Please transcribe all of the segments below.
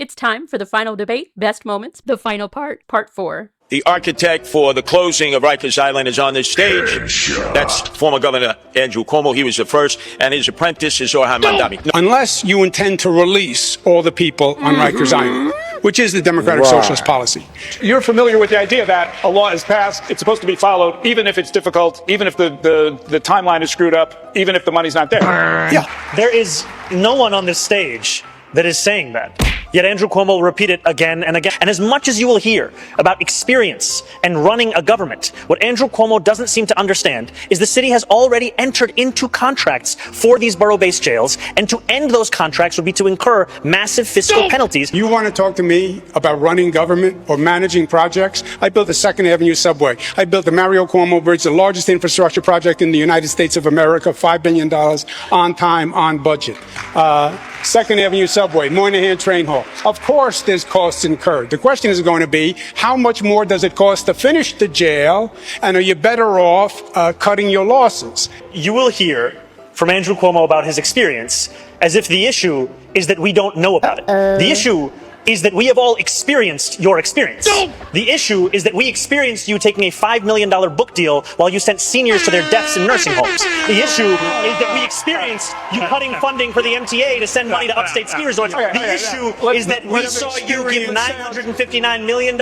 It's time for the final debate, best moments, the final part, part 4. The architect for the closing of Rikers Island is on this stage. That's former Governor Andrew Cuomo. He was the first, and his apprentice is Zoran Mandami. Unless you intend to release all the people on Rikers Island, which is the Democratic Socialist policy. You're familiar with the idea that a law is passed, it's supposed to be followed, even if it's difficult, even if the timeline is screwed up, even if the money's not there. Yeah. There is no one on this stage that is saying that. Yet Andrew Cuomo will repeat it again and again. And as much as you will hear about experience and running a government, what Andrew Cuomo doesn't seem to understand is the city has already entered into contracts for these borough-based jails, and to end those contracts would be to incur massive fiscal penalties. You want to talk to me about running government or managing projects? I built the 2nd Avenue subway. I built the Mayoral Cuomo Bridge, the largest infrastructure project in the United States of America, $5 billion on time, on budget. 2nd Avenue subway, Moynihan train hall. Of course there's costs incurred. The question is going to be, how much more does it cost to finish the jail, and are you better off cutting your losses? You will hear from Andrew Cuomo about his experience as if the issue is that we don't know about it. The issue is that we have all experienced your experience. The issue is that we experienced you taking a $5 million book deal while you sent seniors to their deaths in nursing homes. The issue is that we experienced you cutting funding for the MTA to send money to upstate ski resorts. The issue is that we saw you give $959 million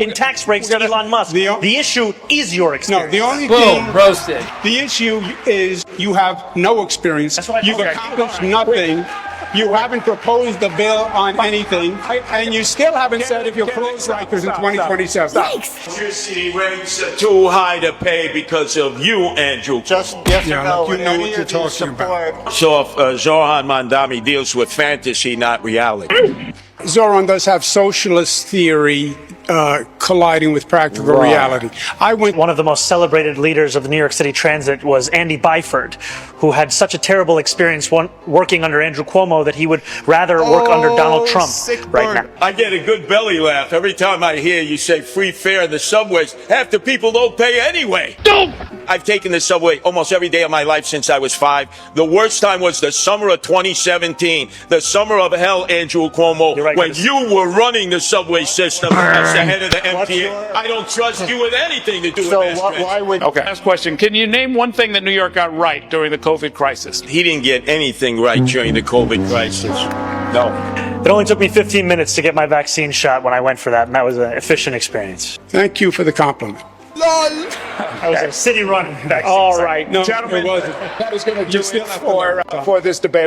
in tax breaks to Elon Musk. The issue is your experience. No, the only Boom, roasted. The issue is you have no experience. You've accomplished nothing. You haven't proposed a bill on anything, and you still haven't said if you'll close Rikers in 2027. Electricity rates are too high to pay because of you, Andrew. Just yes or no. You know what you're talking about. So if Zoran Mandami deals with fantasy, not reality. Zoran does have socialist theory colliding with practical reality. One of the most celebrated leaders of the New York City Transit was Andy Byford, who had such a terrible experience working under Andrew Cuomo that he would rather work under Donald Trump right now. I get a good belly laugh every time I hear you say free fare in the subways. Half the people don't pay anyway. I've taken the subway almost every day of my life since I was 5. The worst time was the summer of 2017, the summer of hell, Andrew Cuomo, when you were running the subway system as the head of the MTA. I don't trust you with anything to do with why would... Okay. Last question. Can you name one thing that New York got right during the COVID crisis? He didn't get anything right during the COVID crisis. No. It only took me 15 minutes to get my vaccine shot when I went for that, and that was an efficient experience. Thank you for the compliment. I was a city-run vaccine. All right. No, Gentlemen, it wasn't. that is going to do it for this debate.